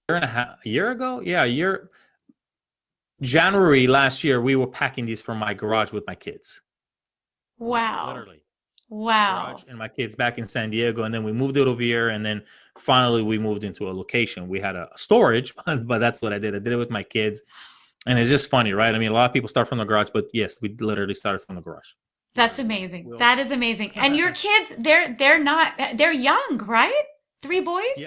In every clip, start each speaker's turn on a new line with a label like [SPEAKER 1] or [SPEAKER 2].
[SPEAKER 1] a year ago. Yeah, a year. January last year, we were packing these from my garage with my kids.
[SPEAKER 2] Wow.
[SPEAKER 1] Literally. Garage
[SPEAKER 2] Wow.
[SPEAKER 1] and my kids back in San Diego, and then we moved it over here, and then finally we moved into a location. We had a storage, but that's what I did. I did it with my kids, and it's just funny, right? I mean, a lot of people start from the garage, but yes, we literally started from the garage.
[SPEAKER 2] That's
[SPEAKER 1] Literally,
[SPEAKER 2] amazing.
[SPEAKER 1] we'll.
[SPEAKER 2] That is amazing. And your kids, they're not they're young, right? Three
[SPEAKER 1] Yeah,
[SPEAKER 2] boys?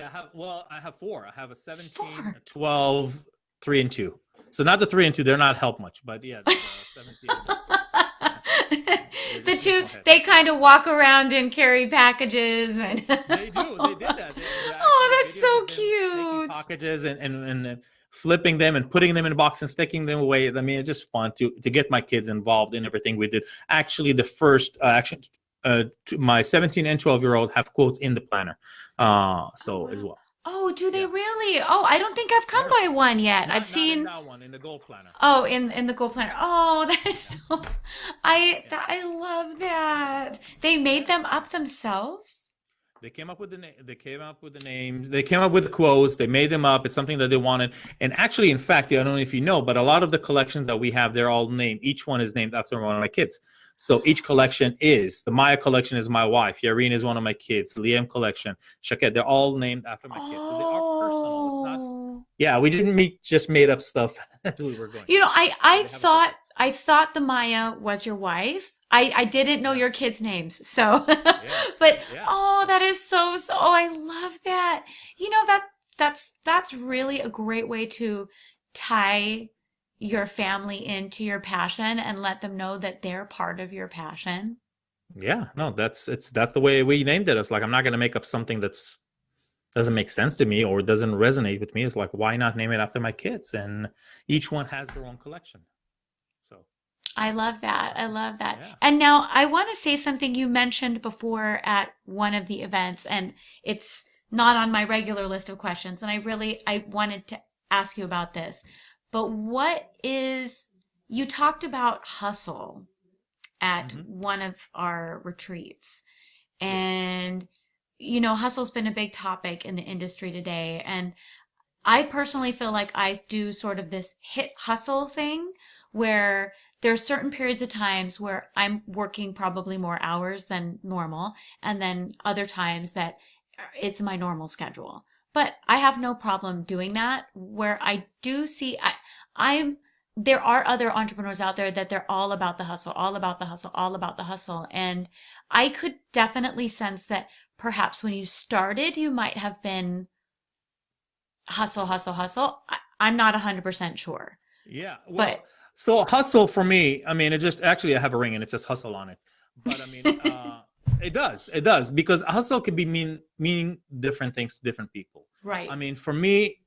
[SPEAKER 1] I have four. I have a 17,
[SPEAKER 2] Four.
[SPEAKER 1] a 12, 3 and 2. So not the 3 and 2, they're not help much, but yeah, the 17 and 12. They're
[SPEAKER 2] The
[SPEAKER 1] just
[SPEAKER 2] two,
[SPEAKER 1] knuckleheads.
[SPEAKER 2] they kind of walk around and carry packages and
[SPEAKER 1] They do. They did that. Actually,
[SPEAKER 2] Oh,
[SPEAKER 1] the
[SPEAKER 2] that's
[SPEAKER 1] videos
[SPEAKER 2] so
[SPEAKER 1] of them taking
[SPEAKER 2] cute.
[SPEAKER 1] packages and flipping them and putting them in a box and sticking them away. I mean, it's just fun to get my kids involved in everything we did. Actually, the first my 17 and 12-year-old have quotes in the planner.
[SPEAKER 2] Oh
[SPEAKER 1] So as
[SPEAKER 2] wow.
[SPEAKER 1] well.
[SPEAKER 2] Oh, do they
[SPEAKER 1] Yeah.
[SPEAKER 2] really? Oh, I don't think I've come
[SPEAKER 1] Yeah.
[SPEAKER 2] by one yet. I've
[SPEAKER 1] Not in
[SPEAKER 2] seen
[SPEAKER 1] that one, in the goal planner.
[SPEAKER 2] Oh, in the gold planner. Oh, that is so
[SPEAKER 1] Yeah.
[SPEAKER 2] I love that. They made
[SPEAKER 1] Yeah.
[SPEAKER 2] them up themselves?
[SPEAKER 1] They came up with the name. They came up with the names. They came up with the quotes. They made them up. It's something that they wanted. And actually, in fact, I don't know if you know, but a lot of the collections that we have, they're all named. Each one is named after one of my kids. So each collection is the Maya collection is my wife. Yareen is one of my kids. Liam collection, Shaket. They're all named after my kids. So they are personal. It's not.
[SPEAKER 2] Oh.
[SPEAKER 1] Yeah, we didn't make just made up stuff as we were going.
[SPEAKER 2] You know,
[SPEAKER 1] So they have a purpose.
[SPEAKER 2] I thought the Maya was your wife. I didn't know
[SPEAKER 1] Yeah.
[SPEAKER 2] your kids' names. So,
[SPEAKER 1] Yeah.
[SPEAKER 2] but
[SPEAKER 1] Yeah.
[SPEAKER 2] oh, that is so oh, I love that. You know that's really a great way to tie your family into your passion and let them know that they're part of your passion.
[SPEAKER 1] Yeah. No, that's the way we named it. It's like I'm not gonna make up something that's doesn't make sense to me or doesn't resonate with me. It's like, why not name it after my kids? And each one has their own collection. So
[SPEAKER 2] I love that. I
[SPEAKER 1] awesome.
[SPEAKER 2] love that.
[SPEAKER 1] Yeah.
[SPEAKER 2] And now I want to say something you mentioned before at one of the events, and it's not on my regular list of questions. And I wanted to ask you about this. But what is, you talked about hustle at
[SPEAKER 1] Hmm.
[SPEAKER 2] one of our retreats.
[SPEAKER 1] Yes.
[SPEAKER 2] And, you know, hustle's been a big topic in the industry today. And I personally feel like I do sort of this hit hustle thing where there's certain periods of times where I'm working probably more hours than normal, and then other times that it's my normal schedule. But I have no problem doing that. Where I do see, I'm there are other entrepreneurs out there that they're all about the hustle, all about the hustle, all about the hustle. And I could definitely sense that perhaps when you started, you might have been hustle, hustle, hustle. I'm not 100% sure.
[SPEAKER 1] Yeah.
[SPEAKER 2] But
[SPEAKER 1] Well, so hustle for me, I mean, it just actually I have a ring and it says hustle on it. But I mean, it does. It does because hustle can be meaning different things to different people. I
[SPEAKER 2] right.
[SPEAKER 1] mean, for me,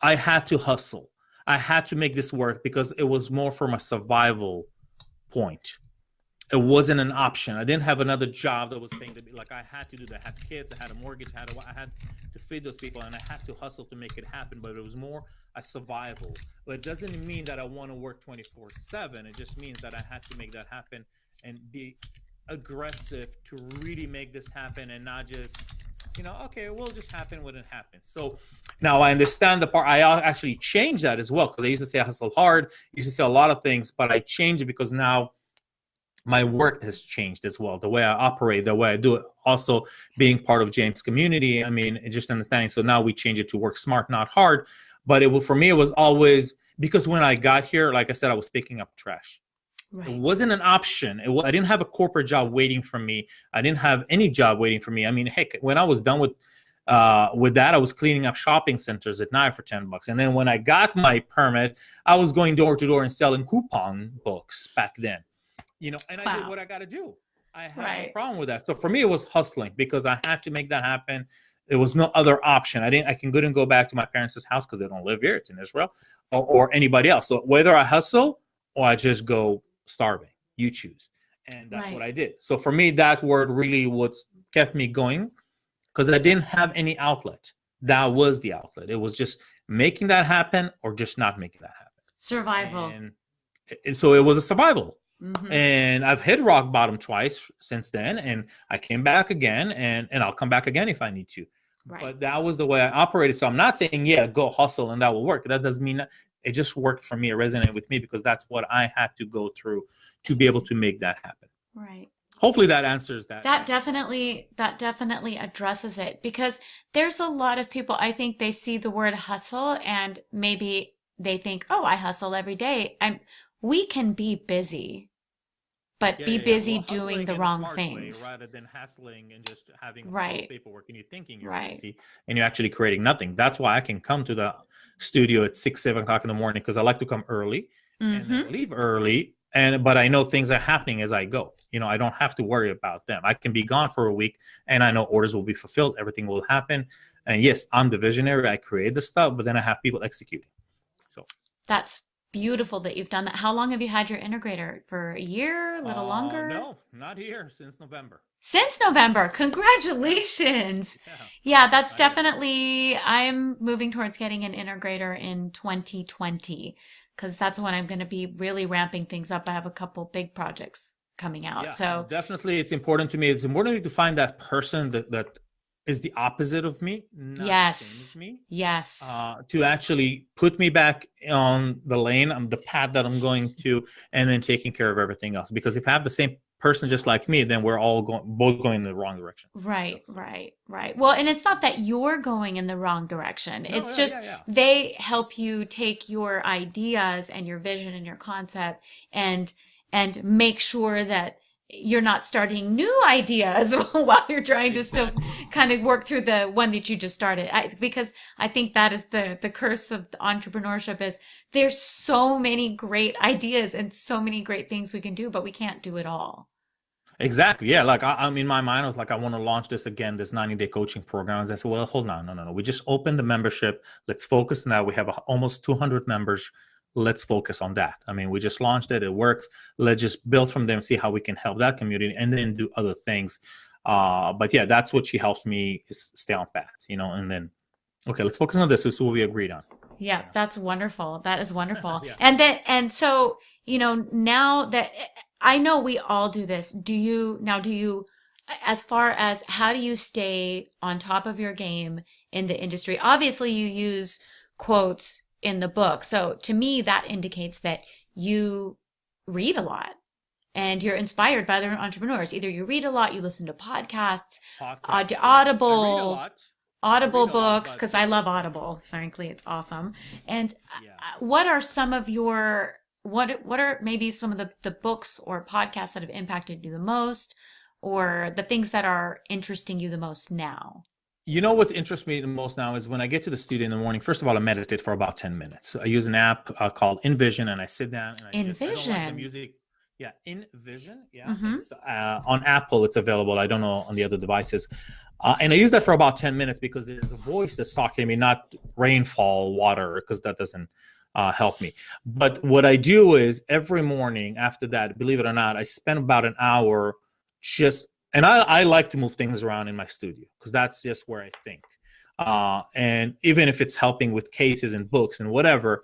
[SPEAKER 1] I had to hustle. I had to make this work because it was more from a survival point. It wasn't an option. I didn't have another job that was paying the like I had to do that. I had kids, I had a mortgage, I had to feed those people, and I had to hustle to make it happen. But it was more a survival. But it doesn't mean that I want to work 24/7. It just means that I had to make that happen and be aggressive to really make this happen and not just okay, it will just happen when it happens. So now I understand the part. I actually changed that as well because I used to say I hustle hard. I used to say a lot of things, but I changed it because now my work has changed as well. The way I operate, the way I do it. Also, being part of James' community, I mean, just understanding. So now we change it to work smart, not hard. But for me, it was always because when I got here, like I said, I was picking up trash. It
[SPEAKER 2] Right.
[SPEAKER 1] wasn't an option. I didn't have a corporate job waiting for me. I didn't have any job waiting for me. I mean, heck, when I was done with that, I was cleaning up shopping centers at night for $10. And then when I got my permit, I was going door to door and selling coupon books back then. And I did
[SPEAKER 2] Wow.
[SPEAKER 1] what I got to do. I have no
[SPEAKER 2] Right.
[SPEAKER 1] problem with that. So for me, it was hustling because I had to make that happen. There was no other option. I can go and go back to my parents' house because they don't live here. It's in Israel or anybody else. So whether I hustle or I just go starving, you choose. And that's what
[SPEAKER 2] Right.
[SPEAKER 1] I did. So for me, that word really what kept me going because I didn't have any outlet. That was the outlet. It was just making that happen or just not making that happen.
[SPEAKER 2] Survival.
[SPEAKER 1] And so it was a survival.
[SPEAKER 2] Hmm.
[SPEAKER 1] And I've hit rock bottom twice since then, and I came back again, and I'll come back again if I need to.
[SPEAKER 2] Right.
[SPEAKER 1] But that was the way I operated. So I'm not saying, yeah, go hustle and that will work. That doesn't mean it just worked for me. It resonated with me because that's what I had to go through to be able to make that happen.
[SPEAKER 2] Right.
[SPEAKER 1] Hopefully that answers that.
[SPEAKER 2] That definitely addresses it because there's a lot of people, I think they see the word hustle and maybe they think, "Oh, I hustle every day." We can be busy, but
[SPEAKER 1] Yeah,
[SPEAKER 2] be
[SPEAKER 1] yeah, yeah.
[SPEAKER 2] busy
[SPEAKER 1] Well,
[SPEAKER 2] doing
[SPEAKER 1] hustling
[SPEAKER 2] the
[SPEAKER 1] in a
[SPEAKER 2] wrong
[SPEAKER 1] smart way
[SPEAKER 2] things.
[SPEAKER 1] rather than hassling and just having full
[SPEAKER 2] Right.
[SPEAKER 1] paperwork and you're thinking you're
[SPEAKER 2] Right.
[SPEAKER 1] busy and you're actually creating nothing. That's why I can come to the studio at 6, 7 o'clock in the morning because I like to come early and then
[SPEAKER 2] Mm-hmm.
[SPEAKER 1] leave early. But I know things are happening as I go. I don't have to worry about them. I can be gone for a week and I know orders will be fulfilled. Everything will happen. And yes, I'm the visionary. I create the stuff, but then I have people executing. So
[SPEAKER 2] That's beautiful that you've done that. How long have you had your integrator? For a year? A little longer?
[SPEAKER 1] no, not here since November.
[SPEAKER 2] Since November.
[SPEAKER 1] Yeah,
[SPEAKER 2] Congratulations.
[SPEAKER 1] yeah,
[SPEAKER 2] Yeah, that's
[SPEAKER 1] not here.
[SPEAKER 2] definitely, I'm moving towards getting an integrator in 2020 because that's when I'm going to be really ramping things up. I have a couple big projects coming out.
[SPEAKER 1] Yeah,
[SPEAKER 2] So,
[SPEAKER 1] definitely. It's important to me. It's important to me to find that person that is the opposite of me, not the same as
[SPEAKER 2] yes.
[SPEAKER 1] me,
[SPEAKER 2] Yes.
[SPEAKER 1] to actually put me back on the lane, the path that I'm going to, and then taking care of everything else. Because if I have the same person just like me, then we're all both going in the wrong direction.
[SPEAKER 2] Right,
[SPEAKER 1] So
[SPEAKER 2] right, right. Well, and it's not that you're going in the wrong direction.
[SPEAKER 1] no,
[SPEAKER 2] It's
[SPEAKER 1] yeah,
[SPEAKER 2] just
[SPEAKER 1] yeah, yeah.
[SPEAKER 2] they help you take your ideas and your vision and your concept and make sure that you're not starting new ideas while you're trying to still
[SPEAKER 1] Exactly.
[SPEAKER 2] kind of work through the one that you just started. Because I think that is the curse of entrepreneurship is there's so many great ideas and so many great things we can do, but we can't do it all.
[SPEAKER 1] Exactly. Yeah. Like I'm in my mind, I was like, I want to launch this again, this 90-day coaching program. And I said, well, hold on. No, no, no. We just opened the membership. Let's focus on that. We have almost 200 members. Let's focus on that. I mean, we just launched it. It works. Let's just build from them, see how we can help that community and then do other things. But yeah, that's what she helps me is stay on path, and then, okay, let's focus on this. This is what we agreed on.
[SPEAKER 2] Yeah, that's
[SPEAKER 1] So,
[SPEAKER 2] wonderful. That is wonderful.
[SPEAKER 1] yeah.
[SPEAKER 2] And so, now that I know we all do this, do you, as far as how do you stay on top of your game in the industry? Obviously, you use quotes in the book. So to me, that indicates that you read a lot and you're inspired by other entrepreneurs. Either you read a lot, you listen to podcasts,
[SPEAKER 1] Podcast. Yeah. I read a
[SPEAKER 2] Audible,
[SPEAKER 1] lot. I
[SPEAKER 2] Audible
[SPEAKER 1] read a lot,
[SPEAKER 2] books,
[SPEAKER 1] but
[SPEAKER 2] because I love Audible. Frankly, it's awesome. And
[SPEAKER 1] yeah.
[SPEAKER 2] what are some of your what are maybe some of the books or podcasts that have impacted you the most, or the things that are interesting you the most now?
[SPEAKER 1] What interests me the most now is when I get to the studio in the morning. First of all, I meditate for about 10 minutes. I use an app called InVision, and I sit down and I don't like the
[SPEAKER 2] Envision.
[SPEAKER 1] music. Yeah, InVision. Yeah,
[SPEAKER 2] Mm-hmm.
[SPEAKER 1] it's on Apple. It's available. I don't know on the other devices. And I use that for about 10 minutes because there's a voice that's talking to me, not rainfall, water, because that doesn't help me. But what I do is every morning after that, believe it or not, I spend about an hour just, and I like to move things around in my studio because that's just where I think. And even if it's helping with cases and books and whatever,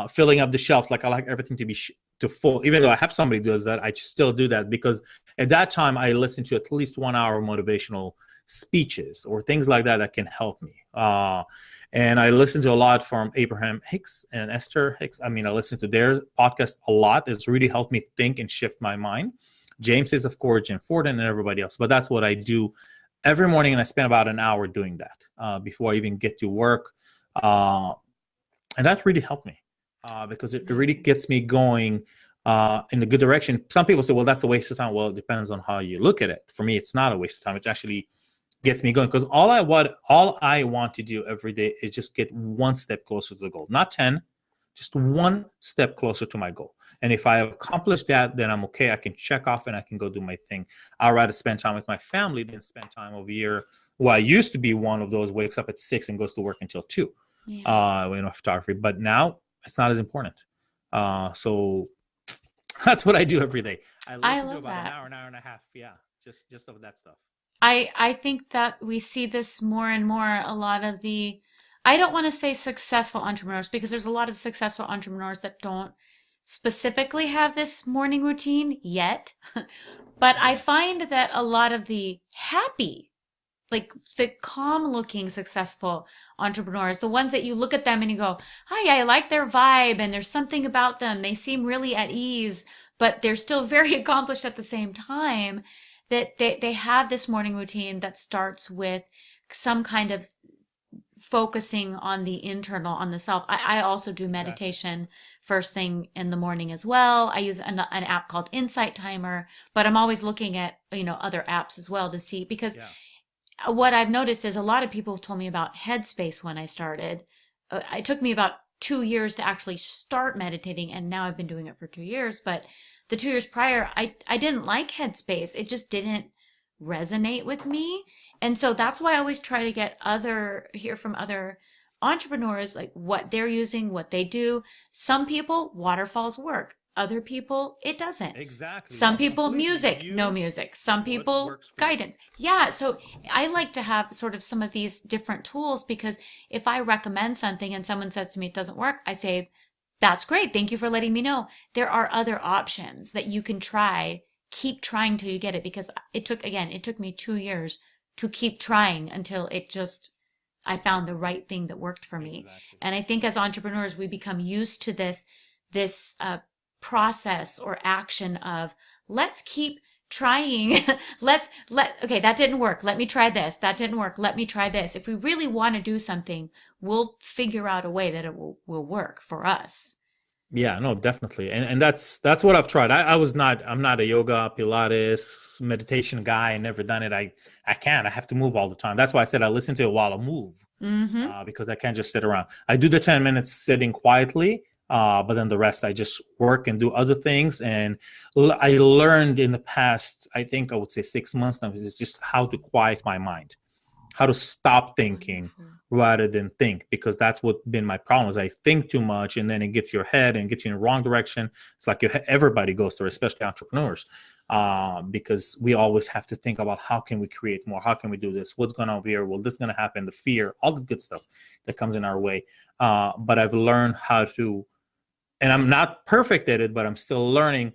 [SPEAKER 1] filling up the shelves, like I like everything to be to full. Even though I have somebody who does that, I still do that because at that time I listen to at least 1 hour motivational speeches or things like that that can help me. And I listen to a lot from Abraham Hicks and Esther Hicks. I mean, I listen to their podcast a lot. It's really helped me think and shift my mind. James is, of course, Jim Forden and everybody else. But that's what I do every morning, and I spend about an hour doing that before I even get to work. And that really helped me because it really gets me going in the good direction. Some people say, well, that's a waste of time. Well, it depends on how you look at it. For me, it's not a waste of time. It actually gets me going because all I want to do every day is just get one step closer to the goal. Not 10, just one step closer to my goal. And if I have accomplished that, then I'm okay. I can check off and I can go do my thing. I'd rather spend time with my family than spend time over here. Well, I used to be one of those wakes up at 6 and goes to work until 2.
[SPEAKER 2] Yeah.
[SPEAKER 1] Photography, but now it's not as important. So that's what I do every day. I
[SPEAKER 2] I
[SPEAKER 1] listen to
[SPEAKER 2] love
[SPEAKER 1] about
[SPEAKER 2] that.
[SPEAKER 1] an hour and a half. Yeah, just of that stuff.
[SPEAKER 2] I think that we see this more and more. A lot of the, I don't want to say successful entrepreneurs because there's a lot of successful entrepreneurs that don't specifically have this morning routine yet. But I find that a lot of the happy like the calm looking successful entrepreneurs, the ones that you look at them and you go, hi, I like their vibe and there's something about them. They seem really at ease, but they're still very accomplished at the same time, that they have this morning routine that starts with some kind of focusing on the internal, on the self. I also do
[SPEAKER 1] Exactly.
[SPEAKER 2] meditation first thing in the morning as well. I use an app called Insight Timer, but I'm always looking at, other apps as well to see, because
[SPEAKER 1] Yeah.
[SPEAKER 2] what I've noticed is a lot of people have told me about Headspace when I started. It took me about 2 years to actually start meditating, and now I've been doing it for 2 years. But the 2 years prior, I didn't like Headspace. It just didn't resonate with me. And so that's why I always try to hear from other entrepreneurs, like what they're using, what they do. Some people, waterfalls work. Other people, it doesn't.
[SPEAKER 1] Exactly.
[SPEAKER 2] Some
[SPEAKER 1] No,
[SPEAKER 2] people,
[SPEAKER 1] completely.
[SPEAKER 2] music, no
[SPEAKER 1] Use
[SPEAKER 2] music. Some
[SPEAKER 1] what
[SPEAKER 2] people,
[SPEAKER 1] works for you.
[SPEAKER 2] guidance. Yeah. So I like to have sort of some of these different tools, because if I recommend something and someone says to me it doesn't work, I say, that's great. Thank you for letting me know. There are other options that you can try. Keep trying till you get it, because it took me 2 years to keep trying until I found the right thing that worked for me.
[SPEAKER 1] Exactly.
[SPEAKER 2] And I think as entrepreneurs, we become used to this process or action of, let's keep trying. Okay, that didn't work. Let me try this. That didn't work. Let me try this. If we really want to do something, we'll figure out a way that it will work for us.
[SPEAKER 1] Yeah, no, definitely. And that's what I've tried. I'm not a yoga, Pilates, meditation guy. I never done it. I can't. I have to move all the time. That's why I said I listen to it while I move,
[SPEAKER 2] Mm-hmm.
[SPEAKER 1] because I can't just sit around. I do the 10 minutes sitting quietly, but then the rest I just work and do other things. And I learned in the past, I think I would say 6 months now, is just how to quiet my mind, how to stop thinking
[SPEAKER 2] Wonderful.
[SPEAKER 1] rather than think, because that's what been my problem is I think too much, and then it gets your head and gets you in the wrong direction. It's like everybody goes through, especially entrepreneurs, because we always have to think about how can we create more, how can we do this, what's going on over here, well, this is going to happen, the fear, all the good stuff that comes in our way. But I've learned how to, and I'm not perfect at it, but I'm still learning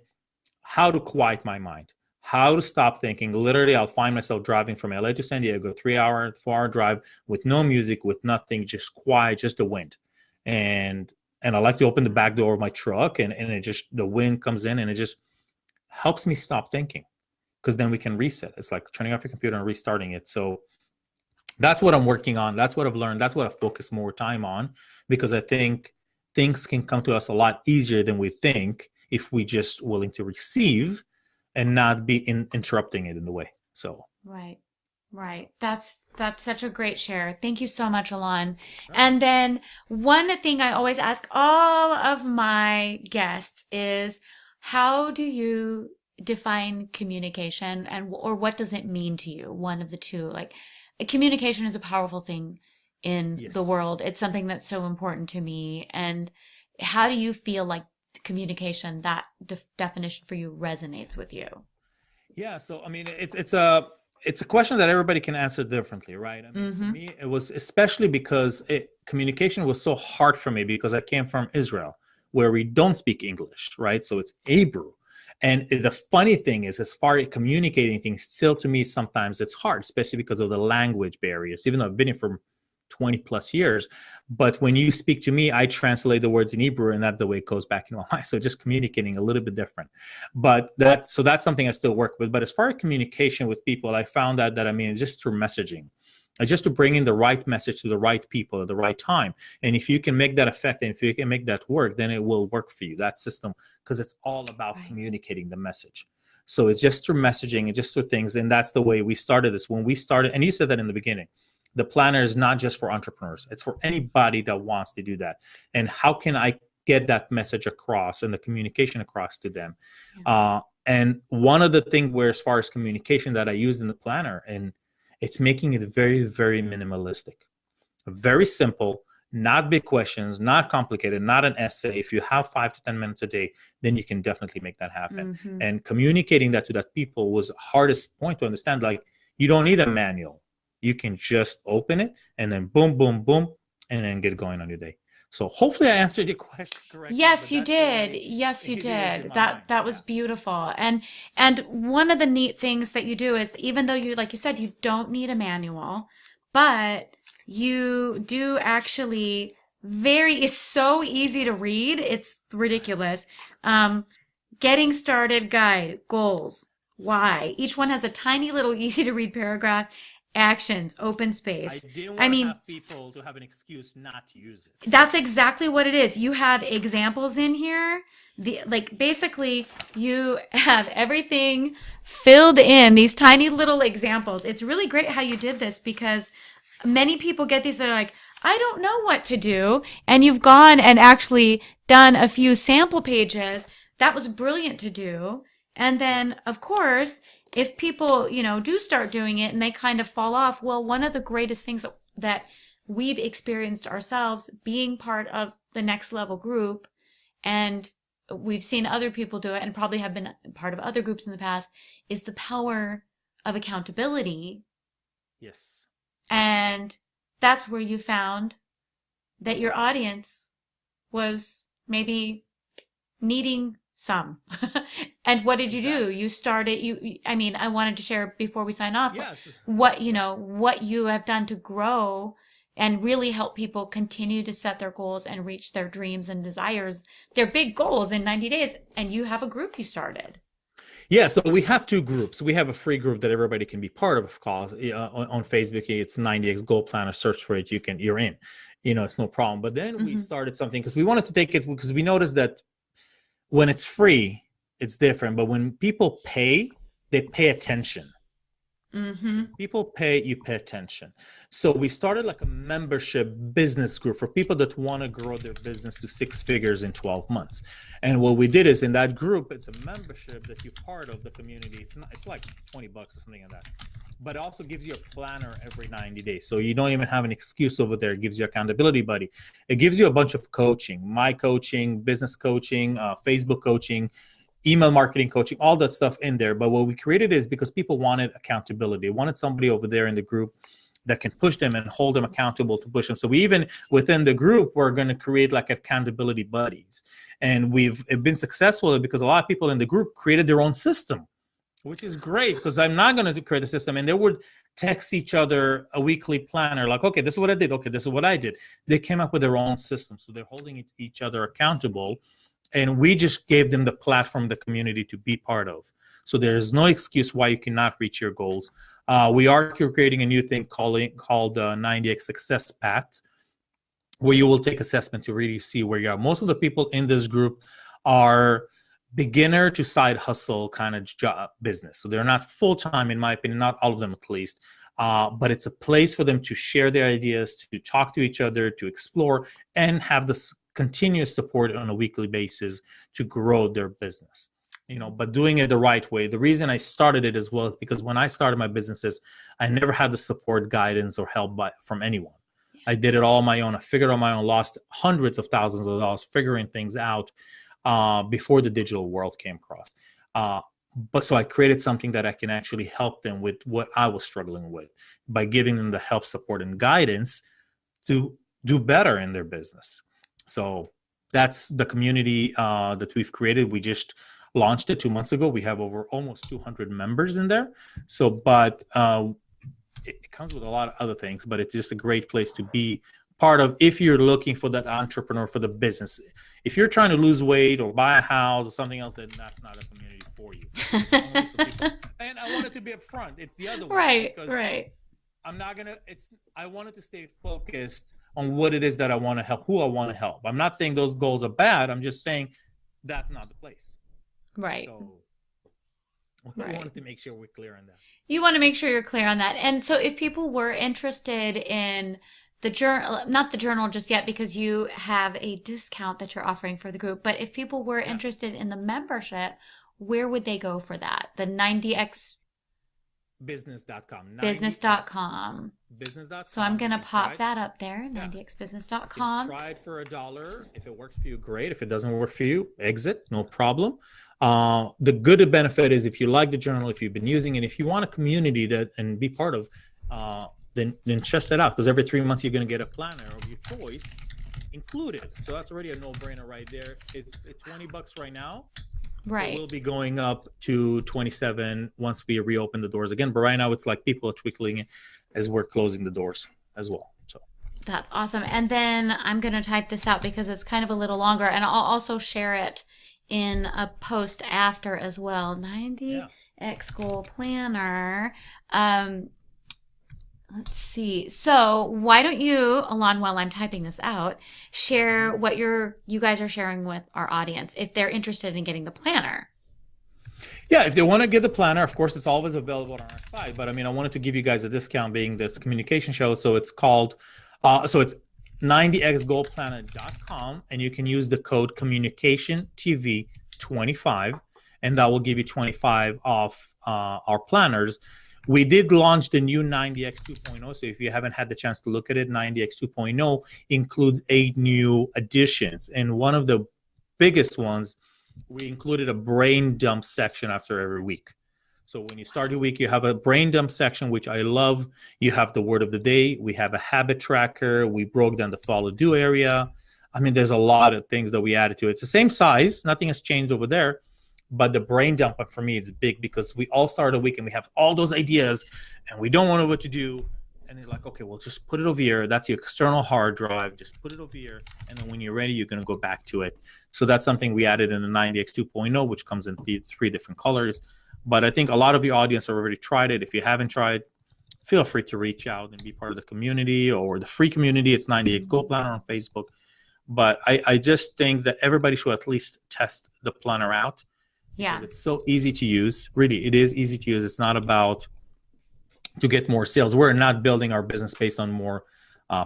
[SPEAKER 1] how to quiet my mind, how to stop thinking. Literally, I'll find myself driving from LA to San Diego, 3 hour, 4 hour drive with no music, with nothing, just quiet, just the wind. And I like to open the back door of my truck, and it just, the wind comes in and it just helps me stop thinking, because then we can reset. It's like turning off your computer and restarting it. So that's what I'm working on. That's what I've learned. That's what I focus more time on, because I think things can come to us a lot easier than we think if we just willing to receive and not be interrupting it in the way. So,
[SPEAKER 2] Right. Right. That's such a great share. Thank you so much, Alon.
[SPEAKER 1] right.
[SPEAKER 2] And then one thing I always ask all of my guests is, how do you define communication, and or what does it mean to you? One of the two. Like, communication is a powerful thing in the
[SPEAKER 1] Yes.
[SPEAKER 2] world. It's something that's so important to me. And how do you feel like communication, that definition for you, resonates with you?
[SPEAKER 1] Yeah. So, I mean, it's a question that everybody can answer differently, right? I mean, for
[SPEAKER 2] Mm-hmm.
[SPEAKER 1] me, it was especially because communication was so hard for me, because I came from Israel, where we don't speak English, right? So it's Hebrew. And the funny thing is, as far as communicating things, still to me, sometimes it's hard, especially because of the language barriers, even though I've been here for 20 plus years. But when you speak to me, I translate the words in Hebrew, and that's the way it goes back in my mind. So just communicating a little bit different. But that's something I still work with. But as far as communication with people, I found out that, I mean, it's just through messaging. It's just to bring in the right message to the right people at the right time. And if you can make that effect, and if you can make that work, then it will work for you, that system, because it's all about
[SPEAKER 2] Right.
[SPEAKER 1] communicating the message. So it's just through messaging and just through things. And that's the way we started this. When we started, and you said that in the beginning, the planner is not just for entrepreneurs, it's for anybody that wants to do that. And how can I get that message across and the communication across to them?
[SPEAKER 2] Yeah.
[SPEAKER 1] And one of the things where, as far as communication, that I use in the planner, and it's making it very, very minimalistic, very simple, not big questions, not complicated, not an essay. If you have 5 to 10 minutes a day, then you can definitely make that happen.
[SPEAKER 2] Mm-hmm.
[SPEAKER 1] And communicating that to that people was the hardest point to understand. Like, you don't need a manual. You can just open it, and then boom, boom, boom, and then get going on your day. So hopefully I answered your question correctly.
[SPEAKER 2] Yes,
[SPEAKER 1] But
[SPEAKER 2] you
[SPEAKER 1] that's the
[SPEAKER 2] did.
[SPEAKER 1] way
[SPEAKER 2] Yes, you
[SPEAKER 1] it is in
[SPEAKER 2] did.
[SPEAKER 1] my mind.
[SPEAKER 2] That was
[SPEAKER 1] Yeah.
[SPEAKER 2] beautiful. And one of the neat things that you do is even though you like you said you don't need a manual, but you do actually it's so easy to read. It's ridiculous. Um, Getting started guide, goals, why. Each one has a tiny little easy to read paragraph, actions, open
[SPEAKER 1] I
[SPEAKER 2] space.
[SPEAKER 1] didn't
[SPEAKER 2] I
[SPEAKER 1] want to
[SPEAKER 2] mean,
[SPEAKER 1] have people to have an excuse not to use it.
[SPEAKER 2] that's exactly what it is. You have examples in here. Like basically you have everything filled in these tiny little examples. It's really great how you did this because many people get these that are like, I don't know what to do. And you've gone and actually done a few sample pages. That was brilliant to do. And then, of course, if people, do start doing it and they kind of fall off, well, one of the greatest things that we've experienced ourselves being part of the next level group, and we've seen other people do it and probably have been part of other groups in the past, is the power of accountability.
[SPEAKER 1] Yes.
[SPEAKER 2] And that's where you found that your audience was maybe needing some. And what did you do? You started, I wanted to share before we sign off
[SPEAKER 1] Yes.
[SPEAKER 2] what you have done to grow and really help people continue to set their goals and reach their dreams and desires, their big goals in 90 days. And you have a group you started.
[SPEAKER 1] Yeah, so we have two groups. We have a free group that everybody can be part of course. On Facebook. It's 90X Goal Planner. Search for it. You're in. It's no problem. But then we started something because we wanted to take it because we noticed that when it's free, it's different. But when people pay, they pay attention. People pay, you pay attention. So we started like a membership business group for people that want to grow their business to 6 figures in 12 months. And what we did is in that group, it's a membership that you're part of the community. It's like $20 or something like that. But it also gives you a planner every 90 days. So you don't even have an excuse over there. It gives you accountability buddy. It gives you a bunch of coaching, my coaching, business coaching, Facebook coaching, email marketing coaching, all that stuff in there. But what we created is because people wanted accountability. They wanted somebody over there in the group that can push them and hold them accountable to push them. So we even within the group, we're going to create like accountability buddies. And we've been successful because a lot of people in the group created their own system, which is great because I'm not going to create a system. And they would text each other a weekly planner like, okay, this is what I did. Okay, this is what I did. They came up with their own system. So they're holding each other accountable. And we just gave them the platform, the community to be part of. So there's no excuse why you cannot reach your goals. We are creating a new thing called 90X Success Path, where you will take assessment to really see where you are. Most of the people in this group are beginner to side hustle kind of job business. So they're not full-time, in my opinion, not all of them at least. But it's a place for them to share their ideas, to talk to each other, to explore, and have this continuous support on a weekly basis to grow their business, but doing it the right way. The reason I started it as well is because when I started my businesses, I never had the support, guidance, or help from anyone. I did it all on my own. I figured on my own, lost hundreds of thousands of dollars figuring things out before the digital world came across. But so I created something that I can actually help them with what I was struggling with by giving them the help, support, and guidance to do better in their business. So that's the community that we've created. We just launched it 2 months ago. We have over almost 200 members in there. So, but it comes with a lot of other things, but it's just a great place to be part of if you're looking for that entrepreneur for the business. If you're trying to lose weight or buy a house or something else, then that's not a community for you. It's only for people. And I want it to be upfront. It's the other way.
[SPEAKER 2] Right.
[SPEAKER 1] I'm not going to, I wanted to stay focused on what it is that I want to help, who I want to help. I'm not saying those goals are bad. I'm just saying that's not the place.
[SPEAKER 2] Right.
[SPEAKER 1] So we wanted to make sure we're clear on that.
[SPEAKER 2] You want to make sure you're clear on that. And so if people were interested in the journal, not the journal just yet, because you have a discount that you're offering for the group, but if people were interested in the membership, where would they go for that? The 90X
[SPEAKER 1] business.com.
[SPEAKER 2] Business.com.
[SPEAKER 1] Business.com.
[SPEAKER 2] So I'm going to pop that up there, 90xbusiness.com.
[SPEAKER 1] Try it for $1. If it works for you, great. If it doesn't work for you, exit, no problem. The good benefit is if you like the journal, if you've been using it, if you want a community that and be part of, then test it out, because every 3 months you're going to get a planner of your choice included. So that's already a no-brainer right there. It's $20 right now.
[SPEAKER 2] Right.
[SPEAKER 1] It will be going up to 27 once we reopen the doors again. But right now it's like people are twinkling it as we're closing the doors as well. So
[SPEAKER 2] that's awesome. And then I'm going to type this out because it's kind of a little longer, and I'll also share it in a post after as well. 90X Goal Planner. Let's see. So why don't you, AloN, while I'm typing this out, share what you guys are sharing with our audience if they're interested in getting the planner.
[SPEAKER 1] Yeah, if they want to get the planner, of course, it's always available on our site. But I mean, I wanted to give you guys a discount being this communication show. So it's called, it's 90xgoalplanner.com, and you can use the code communicationtv25, and that will give you 25 off our planners. We did launch the new 90X 2.0, so if you haven't had the chance to look at it, 90X 2.0 includes 8 new additions. And one of the biggest ones, we included a brain dump section after every week. So when you start your week, you have a brain dump section, which I love. You have the word of the day. We have a habit tracker. We broke down the follow do area. I mean, there's a lot of things that we added to it. It's the same size. Nothing has changed over there. But the brain dump for me is big because we all start a week and we have all those ideas and we don't know what to do. And they're like, okay, well, just put it over here. That's your external hard drive. Just put it over here. And then when you're ready, you're going to go back to it. So that's something we added in the 90X 2.0, which comes in 3 different colors. But I think a lot of your audience have already tried it. If you haven't tried, feel free to reach out and be part of the community or the free community. It's 90X Goal Planner on Facebook. But I just think that everybody should at least test the planner out.
[SPEAKER 2] Yeah,
[SPEAKER 1] it's so easy to use. Really, it is easy to use. It's not about to get more sales. We're not building our business based on more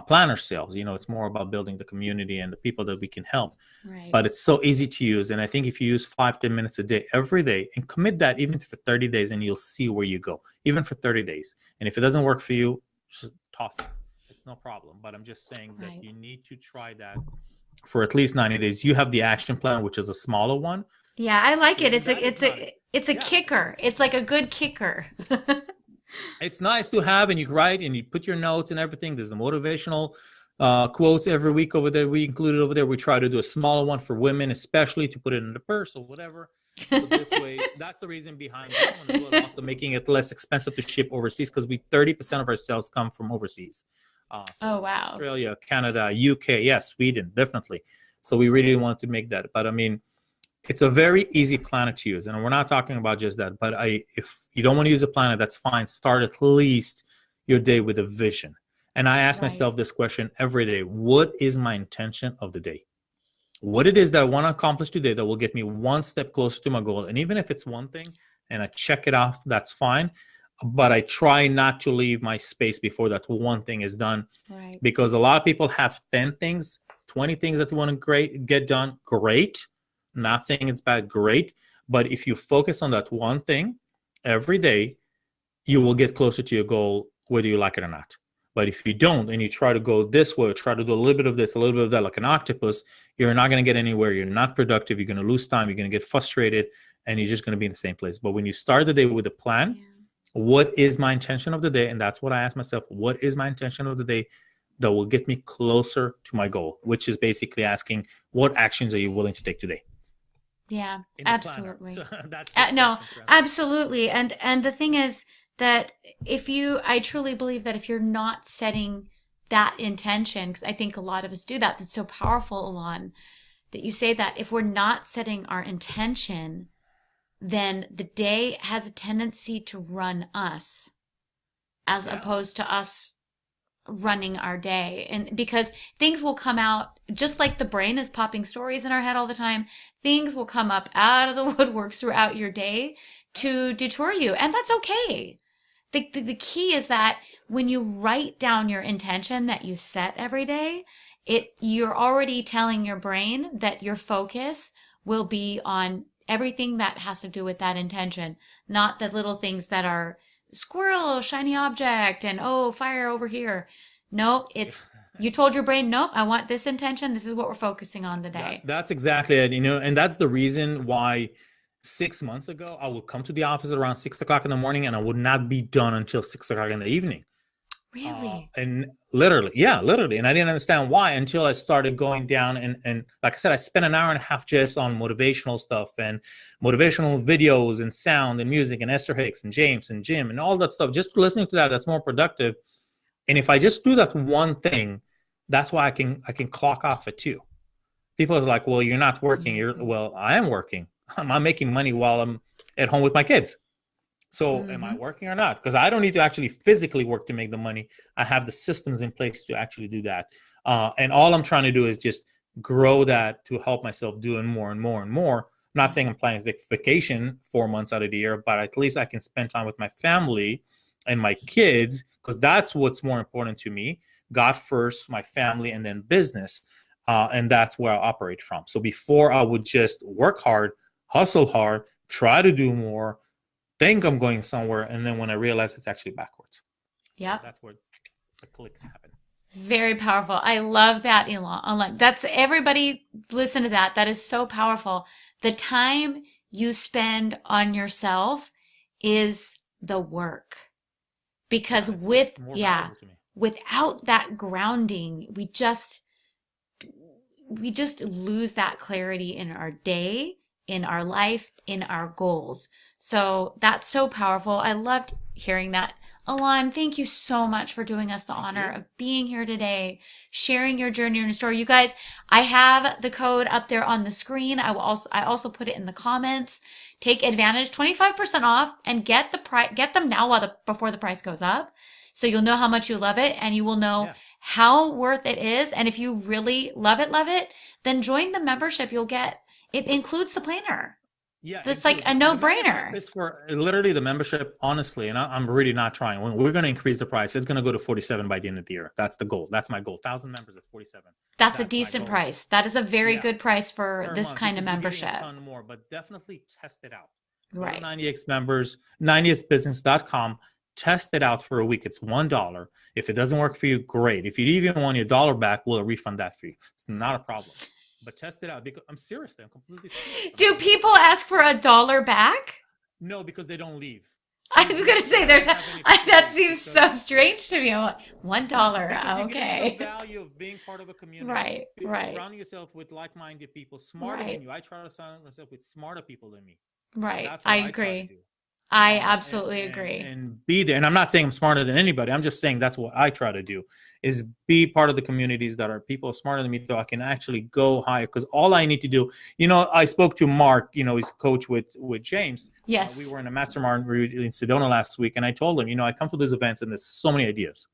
[SPEAKER 1] planner sales. You know, it's more about building the community and the people that we can help.
[SPEAKER 2] Right.
[SPEAKER 1] But it's so easy to use. And I think if you use 5-10 minutes a day, every day, and commit that even for 30 days, and you'll see where you go, even for 30 days. And if it doesn't work for you, just toss it. It's no problem. But I'm just saying that you need to try that for at least 90 days. You have the action plan, which is a smaller one.
[SPEAKER 2] Yeah, I like it. It's a kicker. It's like a good kicker.
[SPEAKER 1] It's nice to have, and you write and you put your notes and everything. There's the motivational quotes every week over there. We included over there. We try to do a smaller one for women, especially to put it in the purse or whatever. So this way, that's the reason behind that one as well. Also making it less expensive to ship overseas, because 30% of our sales come from overseas.
[SPEAKER 2] Oh, wow.
[SPEAKER 1] Australia, Canada, UK, Sweden, definitely. So we really want to make that. But I mean, it's a very easy planner to use, and we're not talking about just that. But if you don't want to use a planner, that's fine. Start at least your day with a vision. And I ask myself this question every day: what is my intention of the day? What it is that I want to accomplish today that will get me one step closer to my goal. And even if it's one thing, and I check it off, that's fine. But I try not to leave my space before that one thing is done, because a lot of people have 10 things, 20 things that they want to get done. Great. Not saying it's bad, great. But if you focus on that one thing every day, you will get closer to your goal, whether you like it or not. But if you don't, and you try to go this way, or try to do a little bit of this, a little bit of that, like an octopus, you're not going to get anywhere. You're not productive. You're going to lose time. You're going to get frustrated, and you're just going to be in the same place. But when you start the day with a plan, what is my intention of the day? And that's what I ask myself. What is my intention of the day that will get me closer to my goal? Which is basically asking, what actions are you willing to take today?
[SPEAKER 2] Yeah, absolutely.
[SPEAKER 1] So that's
[SPEAKER 2] no, absolutely. And the thing is that I truly believe that if you're not setting that intention, because I think a lot of us do that, that's so powerful, AloN, that you say that if we're not setting our intention, then the day has a tendency to run us as opposed to us running our day. And because things will come out, just like the brain is popping stories in our head all the time, things will come up out of the woodworks throughout your day to detour you. And that's okay. The key is that when you write down your intention that you set every day, you're already telling your brain that your focus will be on everything that has to do with that intention, not the little things that are squirrel, shiny object, and fire over here. Nope, you told your brain, nope, I want this intention. This is what we're focusing on today.
[SPEAKER 1] That's exactly it. And that's the reason why 6 months ago, I would come to the office around 6 o'clock in the morning, and I would not be done until 6 o'clock in the evening.
[SPEAKER 2] Really?
[SPEAKER 1] And literally, yeah, literally. And I didn't understand why until I started going down. And like I said, I spent an hour and a half just on motivational stuff and motivational videos and sound and music and Esther Hicks and James and Jim and all that stuff. Just listening to that, that's more productive. And if I just do that one thing, that's why I can clock off at 2. People are like, well, you're not working. Well, I am working. I'm making money while I'm at home with my kids. So am I working or not? Because I don't need to actually physically work to make the money. I have the systems in place to actually do that. And all I'm trying to do is just grow that to help myself doing more and more and more. I'm not saying I'm planning vacation 4 months out of the year, but at least I can spend time with my family and my kids, because that's what's more important to me. God first, my family, and then business. And that's where I operate from. So before I would just work hard, hustle hard, try to do more, think I'm going somewhere, and then when I realize it's actually backwards. So
[SPEAKER 2] Yeah.
[SPEAKER 1] that's where the click happened.
[SPEAKER 2] Very powerful. I love that, AloN. That's everybody listen to that. That is so powerful. The time you spend on yourself is the work. Because it's without that grounding, we just lose that clarity in our day, in our life, in our goals. So that's so powerful. I loved hearing that. AloN, thank you so much for doing us the honor of being here today, sharing your journey and your story. You guys, I have the code up there on the screen. I also put it in the comments. Take advantage, 25% off, and get them now before the price goes up. So you'll know how much you love it, and you will know how worth it is. And if you really love it, then join the membership. It includes the planner. Yeah, that's like a no-brainer.
[SPEAKER 1] It's for literally the membership, honestly, and I'm really not trying. We're going to increase the price. It's going to go to 47 by the end of the year. That's the goal. That's my goal. 1,000 members at 47.
[SPEAKER 2] That's a decent price. That is a very good price for this kind of membership.
[SPEAKER 1] A ton more, but definitely test it out.
[SPEAKER 2] Right.
[SPEAKER 1] 90x members, 90xbusiness.com. Test it out for a week. It's $1. If it doesn't work for you, great. If you even want your dollar back, we'll refund that for you. It's not a problem. But test it out, because I'm seriously, I'm completely serious.
[SPEAKER 2] Do people ask for $1 back?
[SPEAKER 1] No, because they don't leave.
[SPEAKER 2] I was gonna say that seems so strange to me. $1, okay.
[SPEAKER 1] You get the value of being part of a community,
[SPEAKER 2] right.
[SPEAKER 1] Surrounding yourself with like-minded people, smarter than you. I try to surround myself with smarter people than me.
[SPEAKER 2] Right, I agree. I absolutely agree.
[SPEAKER 1] And be there. And I'm not saying I'm smarter than anybody. I'm just saying that's what I try to do, is be part of the communities that are people smarter than me, so I can actually go higher. Because all I need to do, I spoke to Mark, he's coach with James.
[SPEAKER 2] Yes.
[SPEAKER 1] We were in a mastermind in Sedona last week, and I told him, I come to these events and there's so many ideas.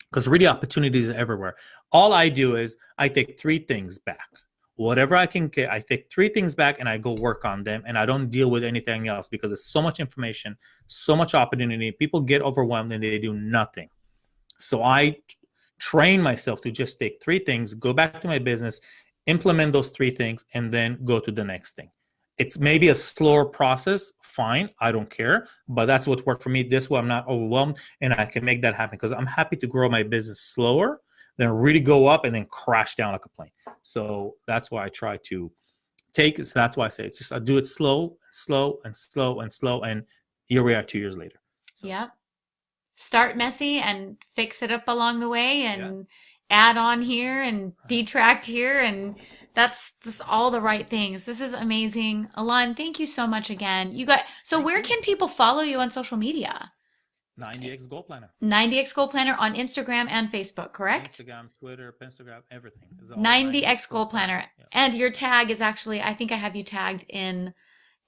[SPEAKER 1] Because really opportunities are everywhere. All I do is I take 3 things back. Whatever I can get, I take 3 things back and I go work on them, and I don't deal with anything else, because there's so much information, so much opportunity. People get overwhelmed and they do nothing. So I train myself to just take 3 things, go back to my business, implement those 3 things, and then go to the next thing. It's maybe a slower process. Fine. I don't care. But that's what worked for me. This way I'm not overwhelmed, and I can make that happen, because I'm happy to grow my business slower than really go up and then crash down like a plane. So that's why I try to take it. So that's why I say it's just I do it slow, and here we are 2 years later. So.
[SPEAKER 2] Yep. Start messy and fix it up along the way, and add on here and detract here, and that's all the right things. This is amazing. AloN, thank you so much again. Where can people follow you on social media?
[SPEAKER 1] 90x Goal Planner.
[SPEAKER 2] 90x Goal Planner on Instagram and Facebook, correct?
[SPEAKER 1] Instagram, Twitter, Instagram, everything.
[SPEAKER 2] 90x Goal Planner. Yeah. And your tag is actually, I think I have you tagged in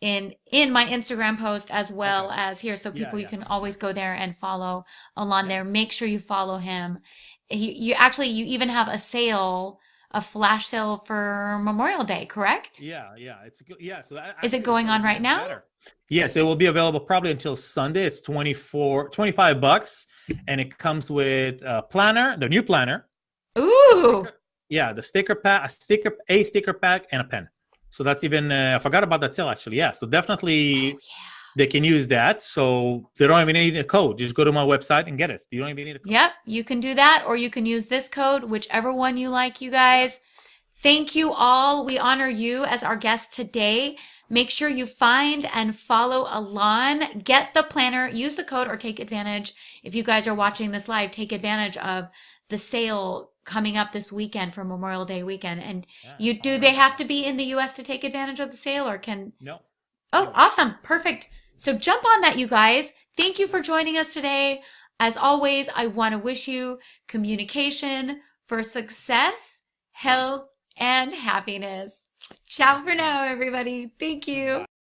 [SPEAKER 2] my Instagram post as well as here. So people, you can always go there and follow AloN there. Make sure you follow him. You even have a flash sale for Memorial Day, correct?
[SPEAKER 1] Yeah. So
[SPEAKER 2] is it going on right now?
[SPEAKER 1] Better. Yes, it will be available probably until Sunday. It's $25, and it comes with a planner, the new planner.
[SPEAKER 2] Ooh.
[SPEAKER 1] The sticker pack, a sticker pack, and a pen. So that's even I forgot about that sale actually. Yeah, so definitely they can use that. So they don't even need a code. Just go to my website and get it. You don't even need a code.
[SPEAKER 2] Yep, you can do that, or you can use this code, whichever one you like, you guys. Thank you all. We honor you as our guest today. Make sure you find and follow AloN. Get the planner, use the code, or take advantage. If you guys are watching this live, take advantage of the sale coming up this weekend for Memorial Day weekend. And they have to be in the US to take advantage of the sale, or can?
[SPEAKER 1] No.
[SPEAKER 2] Oh, awesome. Perfect. So jump on that, you guys. Thank you for joining us today. As always, I want to wish you communication for success, health, and happiness. Ciao for now, everybody. Thank you.